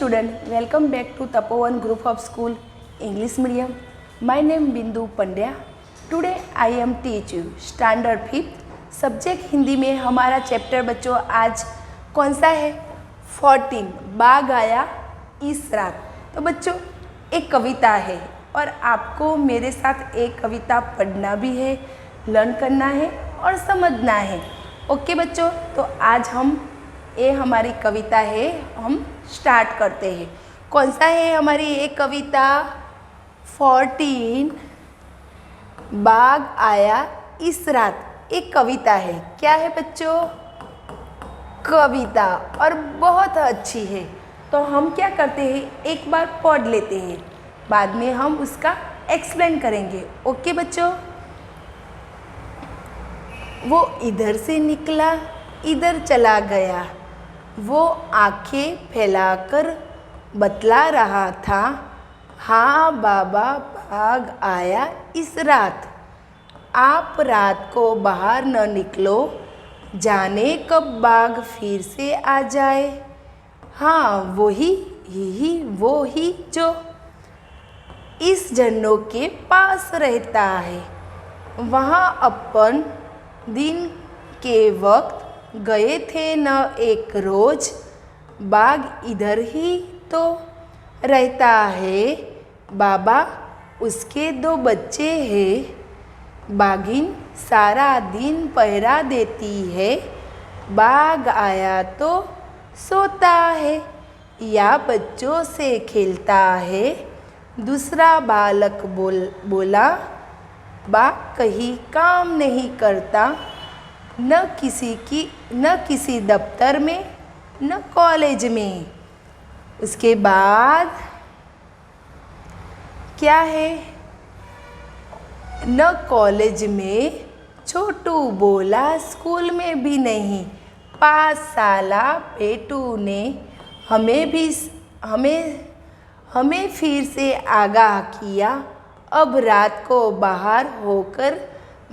student, welcome back to Tapovan Group of School English Medium. My name Bindu Pandya. Today I am teach you Standard 5th subject Hindi में हमारा chapter बच्चों आज कौन सा है 14 बाघ आया इस रात। तो बच्चों एक कविता है और आपको मेरे साथ एक कविता पढ़ना भी है, लर्न करना है और समझना है। ओके बच्चों, तो आज ये हमारी कविता है, हम स्टार्ट करते हैं। कौन सा है हमारी ये कविता 14 बाघ आया इस रात। एक कविता है, क्या है बच्चों? कविता, और बहुत अच्छी है। तो हम क्या करते हैं, एक बार पढ़ लेते हैं, बाद में हम उसका एक्सप्लेन करेंगे। ओके बच्चों। वो इधर से निकला इधर चला गया, वो आंखें फैलाकर बतला रहा था, हाँ बाबा बाघ आया इस रात। आप रात को बाहर न निकलो, जाने कब बाघ फिर से आ जाए। हाँ वही वो ही जो इस झरनों के पास रहता है। वहाँ अपन दिन के वक्त गए थे न एक रोज, बाघ इधर ही तो रहता है। बाबा उसके 2 बच्चे हैं, बाघिन सारा दिन पहरा देती है। बाघ आया तो सोता है या बच्चों से खेलता है। दूसरा बालक बोला, बाघ कहीं काम नहीं करता, न किसी दफ्तर में न कॉलेज में। उसके बाद क्या है, न कॉलेज में। छोटू बोला स्कूल में भी नहीं। 5 साला पेटू ने हमें फिर से आगाह किया, अब रात को बाहर होकर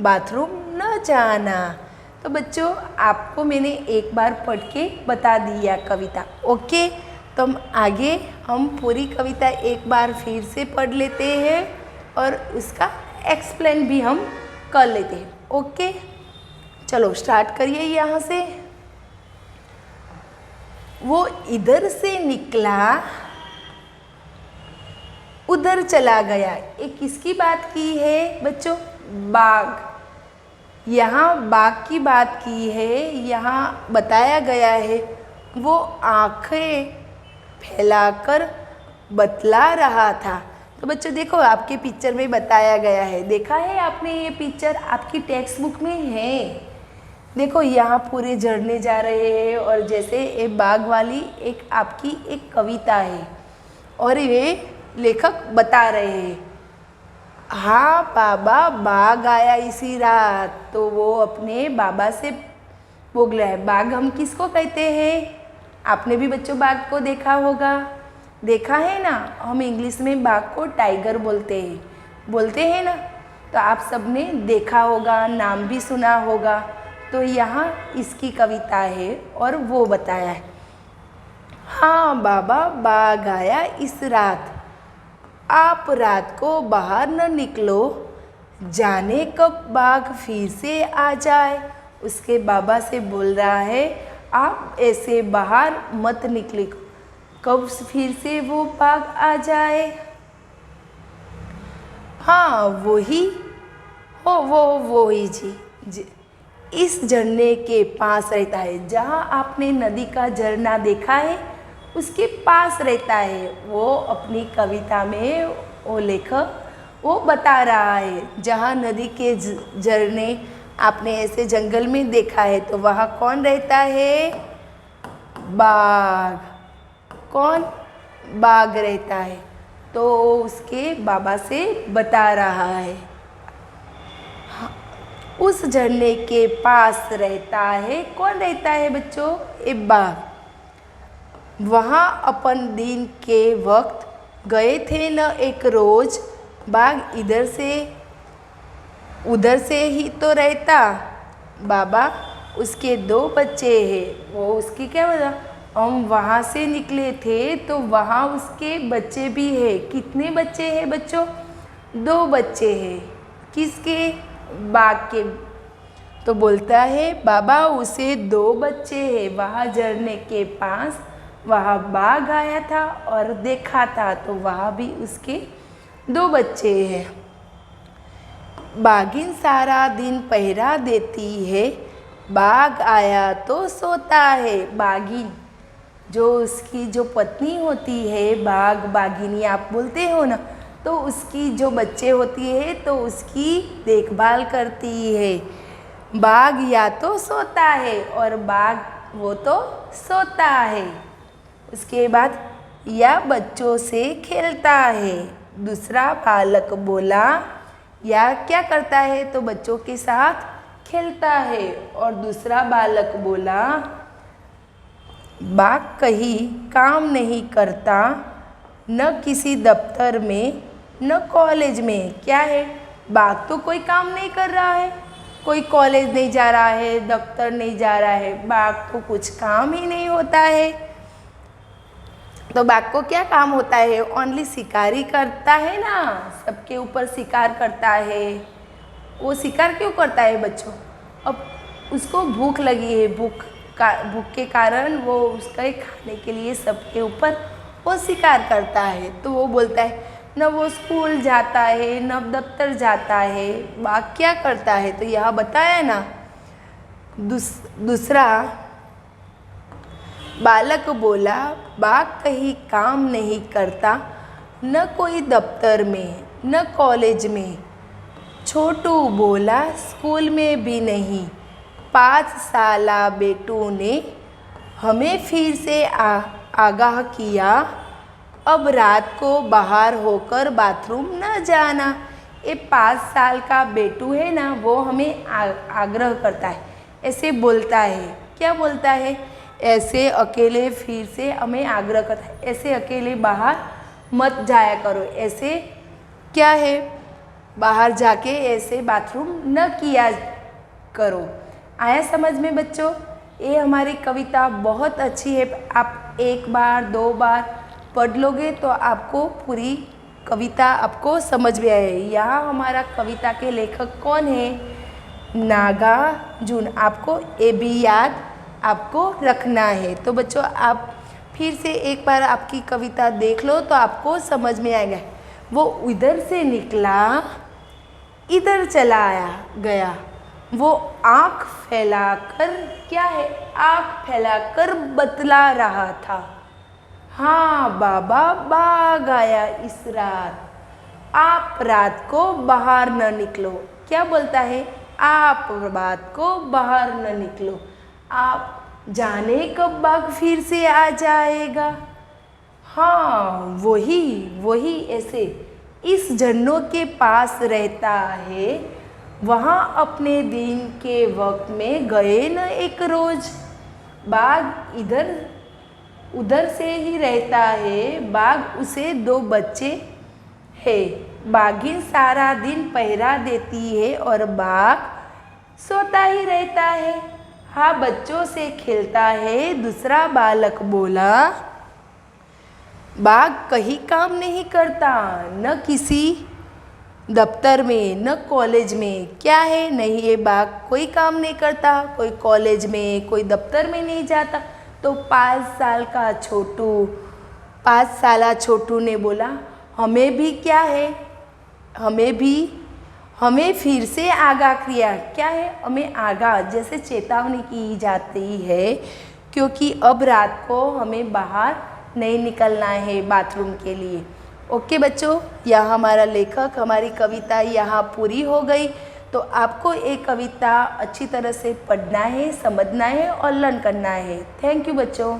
बाथरूम न जाना। तो बच्चों आपको मैंने एक बार पढ़ के बता दिया कविता। ओके, तो हम पूरी कविता एक बार फिर से पढ़ लेते हैं और उसका एक्सप्लेन भी हम कर लेते हैं। ओके, चलो स्टार्ट करिए यहाँ से। वो इधर से निकला उधर चला गया। ये किसकी बात की है बच्चों? बाघ। यहाँ बाघ की बात की है। यहाँ बताया गया है वो आंखें फैलाकर बतला रहा था। तो बच्चों देखो आपके पिक्चर में बताया गया है, देखा है आपने? ये पिक्चर आपकी टेक्स्ट बुक में है। देखो यहाँ पूरे झरने जा रहे हैं और जैसे ये बाघ वाली आपकी एक कविता है और ये लेखक बता रहे हैं, हाँ बाबा बाघ आया इसी रात। तो वो अपने बाबा से बोल रहा है। बाघ हम किसको कहते हैं? आपने भी बच्चों बाघ को देखा होगा, देखा है ना? हम इंग्लिश में बाघ को टाइगर बोलते हैं ना। तो आप सबने देखा होगा, नाम भी सुना होगा। तो यहाँ इसकी कविता है और वो बताया है, हाँ बाबा बाघ आया इस रात। आप रात को बाहर न निकलो, जाने कब बाघ फिर से आ जाए। उसके बाबा से बोल रहा है, आप ऐसे बाहर मत निकले, कब फिर से वो बाघ आ जाए। हाँ वही जी इस झरने के पास रहता है। जहाँ आपने नदी का झरना देखा है उसके पास रहता है। वो अपनी कविता में वो लेखक वो बता रहा है, जहाँ नदी के झरने आपने ऐसे जंगल में देखा है तो वहाँ कौन रहता है? बाघ। कौन? बाघ रहता है। तो उसके बाबा से बता रहा है, उस झरने के पास रहता है। कौन रहता है बच्चों? एक बाघ। वहाँ अपन दिन के वक्त गए थे न एक रोज, बाघ इधर से उधर से ही तो रहता। बाबा उसके 2 बच्चे हैं, वो उसकी क्या बोला, हम वहाँ से निकले थे तो वहाँ उसके बच्चे भी है। कितने बच्चे हैं बच्चों? 2 बच्चे हैं। किसके? बाघ के। तो बोलता है बाबा उसे 2 बच्चे हैं। वहाँ झरने के पास वहाँ बाघ आया था और देखा था तो वहाँ भी उसके 2 बच्चे हैं। बाघिन सारा दिन पहरा देती है, बाघ आया तो सोता है। बाघिन जो उसकी जो पत्नी होती है, बाघ बाघिनी आप बोलते हो ना, तो उसकी जो बच्चे होती है तो उसकी देखभाल करती है। बाघ या तो सोता है और बाघ वो तो सोता है। उसके बाद या बच्चों से खेलता है। दूसरा बालक बोला या क्या करता है? तो बच्चों के साथ खेलता है। और दूसरा बालक बोला बाघ कहीं काम नहीं करता, न किसी दफ्तर में न कॉलेज में। क्या है? बाघ तो कोई काम नहीं कर रहा है, कोई कॉलेज नहीं जा रहा है, दफ्तर नहीं जा रहा है, बाघ को कुछ काम ही नहीं होता है। तो बाघ को क्या काम होता है? ओनली शिकारी करता है ना, सबके ऊपर शिकार करता है। वो शिकार क्यों करता है बच्चों? अब उसको भूख लगी है, भूख के कारण वो उसका खाने के लिए सबके ऊपर वो शिकार करता है। तो वो बोलता है न वो स्कूल जाता है न दफ्तर जाता है, बाघ क्या करता है? तो यह बताया ना। दूसरा बालक बोला बाघ कहीं काम नहीं करता, न कोई दफ्तर में न कॉलेज में। छोटू बोला स्कूल में भी नहीं। 5 साला बेटू ने हमें फिर से आगाह किया, अब रात को बाहर होकर बाथरूम न जाना। ये 5 साल का बेटू है ना, वो हमें आग्रह करता है, ऐसे बोलता है। क्या बोलता है? ऐसे अकेले फिर से हमें आग्रह करता है, ऐसे अकेले बाहर मत जाया करो। ऐसे क्या है? बाहर जाके ऐसे बाथरूम न किया करो। आया समझ में बच्चों? ये हमारी कविता बहुत अच्छी है। आप 1 बार 2 बार पढ़ लोगे तो आपको पूरी कविता आपको समझ में आएगी। यहाँ हमारा कविता के लेखक कौन है? नागार्जुन। आपको ये भी याद आपको रखना है। तो बच्चों आप फिर से एक बार आपकी कविता देख लो तो आपको समझ में आएगा। वो इधर से निकला इधर चला गया, वो आँख फैलाकर क्या है? आँख फैलाकर बतला रहा था, हाँ बाबा बाघ आया इस रात, आप रात को बाहर न निकलो। क्या बोलता है? आप रात को बाहर न निकलो, आप जाने कब बाघ फिर से आ जाएगा। हाँ वही ऐसे इस झरनों के पास रहता है, वहाँ अपने दिन के वक्त में गए न एक रोज। बाघ इधर उधर से ही रहता है, बाघ उसे 2 बच्चे है। बाघिन सारा दिन पहरा देती है और बाघ सोता ही रहता है, हाँ बच्चों से खेलता है। दूसरा बालक बोला बाघ कहीं काम नहीं करता, न किसी दफ्तर में न कॉलेज में। क्या है? नहीं ये बाघ कोई काम नहीं करता, कोई कॉलेज में कोई दफ्तर में नहीं जाता। तो 5 साला छोटू ने बोला हमें भी क्या है? हमें फिर से आगाह किया। क्या है? हमें आगाह जैसे चेतावनी की जाती है, क्योंकि अब रात को हमें बाहर नहीं निकलना है बाथरूम के लिए। ओके बच्चों, यह हमारा लेखक हमारी कविता यहाँ पूरी हो गई। तो आपको ये कविता अच्छी तरह से पढ़ना है, समझना है और लर्न करना है। थैंक यू बच्चों।